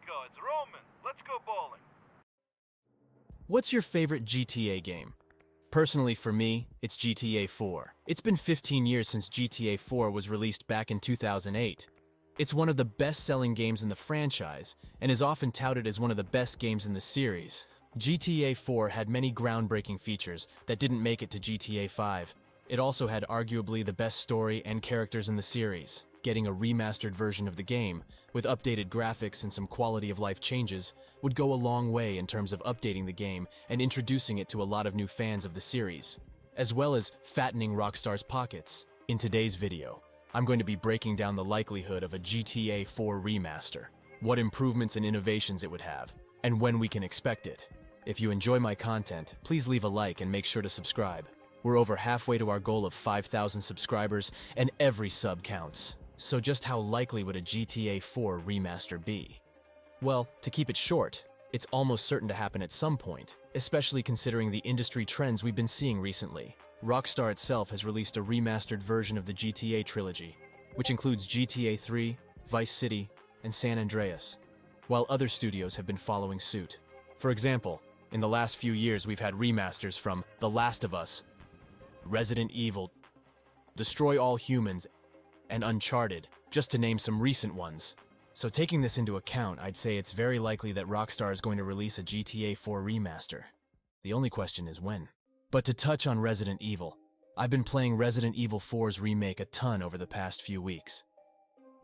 cards. Roman, let's go bowling. What's your favorite GTA game? Personally, for me, it's GTA 4. It's been 15 years since GTA 4 was released back in 2008. It's one of the best-selling games in the franchise, and is often touted as one of the best games in the series. GTA 4 had many groundbreaking features that didn't make it to GTA 5. It also had arguably the best story and characters in the series. Getting a remastered version of the game, with updated graphics and some quality-of-life changes, would go a long way in terms of updating the game and introducing it to a lot of new fans of the series, as well as fattening Rockstar's pockets. In today's video, I'm going to be breaking down the likelihood of a GTA 4 remaster, what improvements and innovations it would have, and when we can expect it. If you enjoy my content, please leave a like and make sure to subscribe. We're over halfway to our goal of 5,000 subscribers, and every sub counts. So just how likely would a GTA 4 remaster be? Well, to keep it short, it's almost certain to happen at some point, especially considering the industry trends we've been seeing recently. Rockstar itself has released a remastered version of the GTA trilogy, which includes GTA 3, Vice City, and San Andreas, while other studios have been following suit. For example, in the last few years we've had remasters from The Last of Us, Resident Evil, Destroy All Humans, and Uncharted, just to name some recent ones. So taking this into account, I'd say it's very likely that Rockstar is going to release a GTA 4 remaster. The only question is when. But to touch on Resident Evil, I've been playing Resident Evil 4's remake a ton over the past few weeks.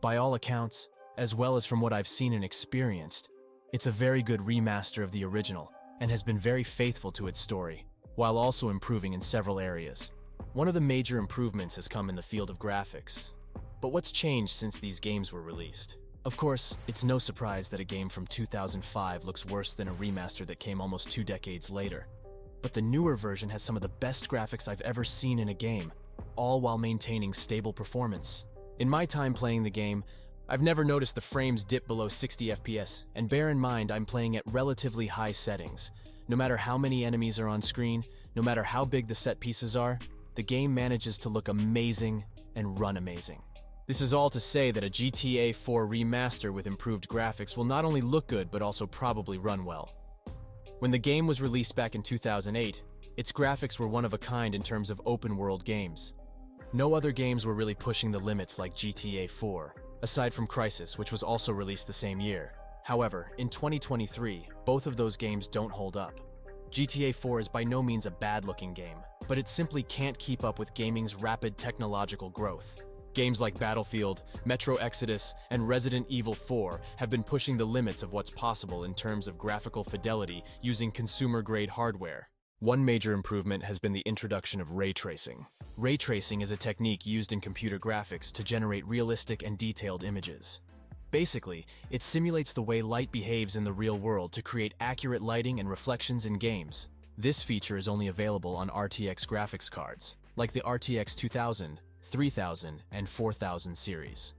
By all accounts, as well as from what I've seen and experienced, it's a very good remaster of the original and has been very faithful to its story, while also improving in several areas. One of the major improvements has come in the field of graphics. But what's changed since these games were released? Of course, it's no surprise that a game from 2005 looks worse than a remaster that came almost 2 decades later. But the newer version has some of the best graphics I've ever seen in a game, all while maintaining stable performance. In my time playing the game, I've never noticed the frames dip below 60 FPS, and bear in mind I'm playing at relatively high settings. No matter how many enemies are on screen, no matter how big the set pieces are, the game manages to look amazing and run amazing. This is all to say that a GTA 4 remaster with improved graphics will not only look good but also probably run well. When the game was released back in 2008, its graphics were one of a kind in terms of open-world games. No other games were really pushing the limits like GTA 4, aside from Crysis, which was also released the same year. However, in 2023, both of those games don't hold up. GTA 4 is by no means a bad-looking game, but it simply can't keep up with gaming's rapid technological growth. Games like Battlefield, Metro Exodus, and Resident Evil 4 have been pushing the limits of what's possible in terms of graphical fidelity using consumer-grade hardware. One major improvement has been the introduction of RayTracing. RayTracing is a technique used in computer graphics to generate realistic and detailed images. Basically, it simulates the way light behaves in the real world to create accurate lighting and reflections in games. This feature is only available on RTX graphics cards, like the RTX 2000, 3000, and 4000 series.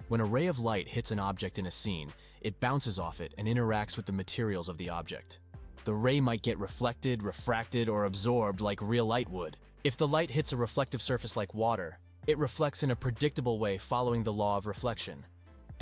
When a ray of light hits an object in a scene, it bounces off it and interacts with the materials of the object. The ray might get reflected, refracted, or absorbed like real light would. If the light hits a reflective surface like water, it reflects in a predictable way following the law of reflection.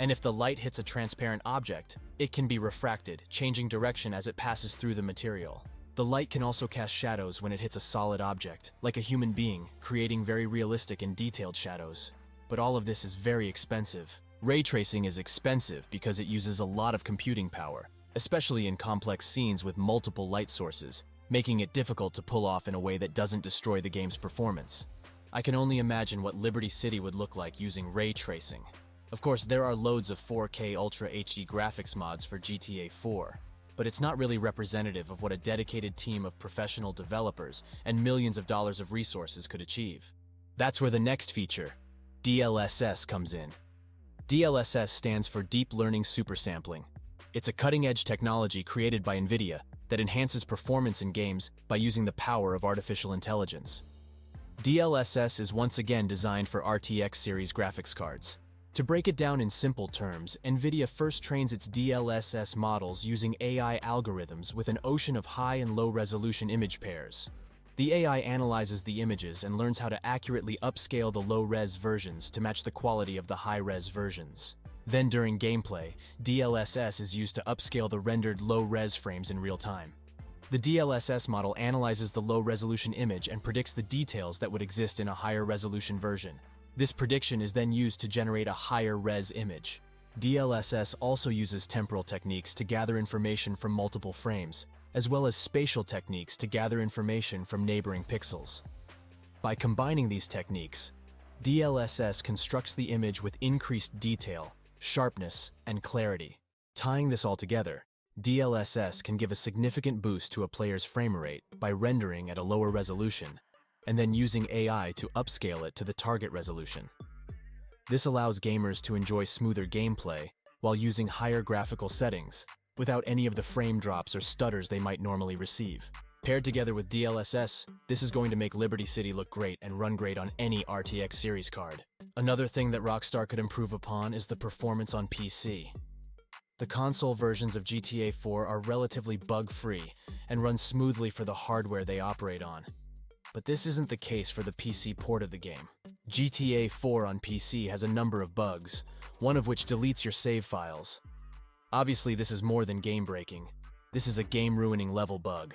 And if the light hits a transparent object, it can be refracted, changing direction as it passes through the material. The light can also cast shadows when it hits a solid object, like a human being, creating very realistic and detailed shadows. But all of this is very expensive. Ray tracing is expensive because it uses a lot of computing power, especially in complex scenes with multiple light sources, making it difficult to pull off in a way that doesn't destroy the game's performance. I can only imagine what Liberty City would look like using ray tracing. Of course, there are loads of 4K Ultra HD graphics mods for GTA 4, but it's not really representative of what a dedicated team of professional developers and millions of dollars of resources could achieve. That's where the next feature, DLSS, comes in. DLSS stands for Deep Learning Supersampling. It's a cutting-edge technology created by NVIDIA that enhances performance in games by using the power of artificial intelligence. DLSS is once again designed for RTX series graphics cards. To break it down in simple terms, NVIDIA first trains its DLSS models using AI algorithms with an ocean of high and low resolution image pairs. The AI analyzes the images and learns how to accurately upscale the low-res versions to match the quality of the high-res versions. Then during gameplay, DLSS is used to upscale the rendered low-res frames in real time. The DLSS model analyzes the low-resolution image and predicts the details that would exist in a higher-resolution version. This prediction is then used to generate a higher-res image. DLSS also uses temporal techniques to gather information from multiple frames, as well as spatial techniques to gather information from neighboring pixels. By combining these techniques, DLSS constructs the image with increased detail, sharpness, and clarity. Tying this all together, DLSS can give a significant boost to a player's frame rate by rendering at a lower resolution, and then using AI to upscale it to the target resolution. This allows gamers to enjoy smoother gameplay while using higher graphical settings, without any of the frame drops or stutters they might normally receive. Paired together with DLSS, this is going to make Liberty City look great and run great on any RTX series card. Another thing that Rockstar could improve upon is the performance on PC. The console versions of GTA 4 are relatively bug-free and run smoothly for the hardware they operate on. But this isn't the case for the PC port of the game. GTA 4 on PC has a number of bugs, one of which deletes your save files. Obviously, this is more than game-breaking. This is a game-ruining level bug.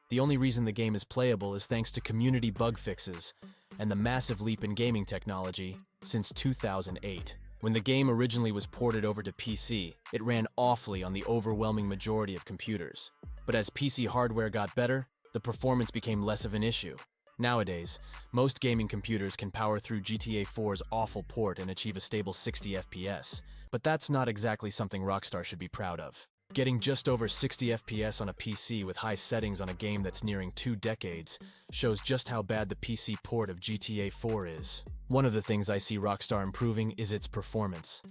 The only reason the game is playable is thanks to community bug fixes and the massive leap in gaming technology since 2008. When the game originally was ported over to PC, it ran awfully on the overwhelming majority of computers. But as PC hardware got better, the performance became less of an issue. Nowadays, most gaming computers can power through GTA 4's awful port and achieve a stable 60 FPS, but that's not exactly something Rockstar should be proud of. Getting just over 60 FPS on a PC with high settings on a game that's nearing 2 decades shows just how bad the PC port of GTA 4 is. One of the things I see Rockstar improving is its performance.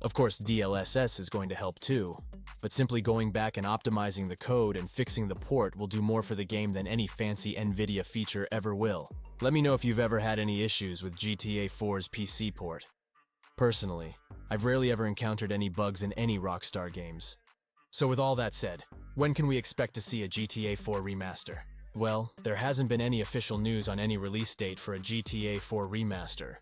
Of course, DLSS is going to help too, but simply going back and optimizing the code and fixing the port will do more for the game than any fancy NVIDIA feature ever will. Let me know if you've ever had any issues with GTA 4's PC port. Personally, I've rarely ever encountered any bugs in any Rockstar games. So with all that said, when can we expect to see a GTA 4 remaster? Well, there hasn't been any official news on any release date for a GTA 4 remaster.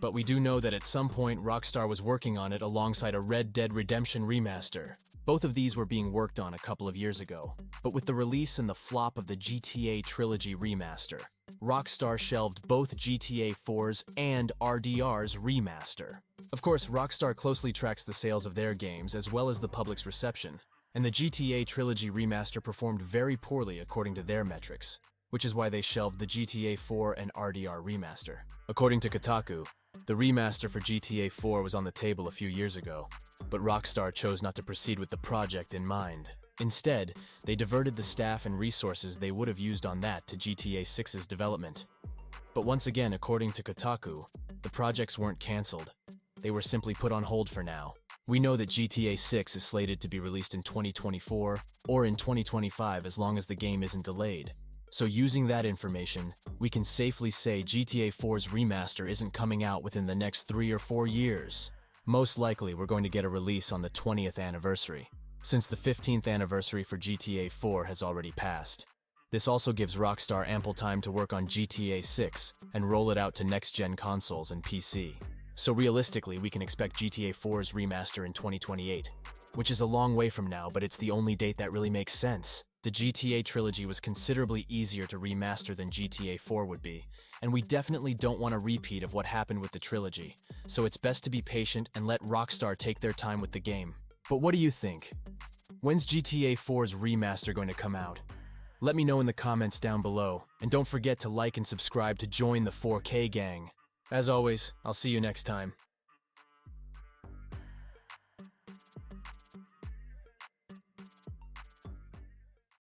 But we do know that at some point Rockstar was working on it alongside a Red Dead Redemption remaster. Both of these were being worked on a couple of years ago. But with the release and the flop of the GTA Trilogy remaster, Rockstar shelved both GTA 4's and RDR's remaster. Of course, Rockstar closely tracks the sales of their games as well as the public's reception. And the GTA Trilogy remaster performed very poorly according to their metrics, which is why they shelved the GTA 4 and RDR remaster. According to Kotaku, the remaster for GTA 4 was on the table a few years ago, but Rockstar chose not to proceed with the project in mind. Instead, they diverted the staff and resources they would have used on that to GTA 6's development. But once again, according to Kotaku, the projects weren't cancelled. They were simply put on hold for now. We know that GTA 6 is slated to be released in 2024 or in 2025 as long as the game isn't delayed. So using that information, we can safely say GTA 4's remaster isn't coming out within the next 3 or 4 years. Most likely, we're going to get a release on the 20th anniversary, since the 15th anniversary for GTA 4 has already passed. This also gives Rockstar ample time to work on GTA 6 and roll it out to next-gen consoles and PC. So realistically, we can expect GTA 4's remaster in 2028, which is a long way from now, but it's the only date that really makes sense. The GTA trilogy was considerably easier to remaster than GTA 4 would be, and we definitely don't want a repeat of what happened with the trilogy, so it's best to be patient and let Rockstar take their time with the game. But what do you think? When's GTA 4's remaster going to come out? Let me know in the comments down below, and don't forget to like and subscribe to join the 4K gang. As always, I'll see you next time.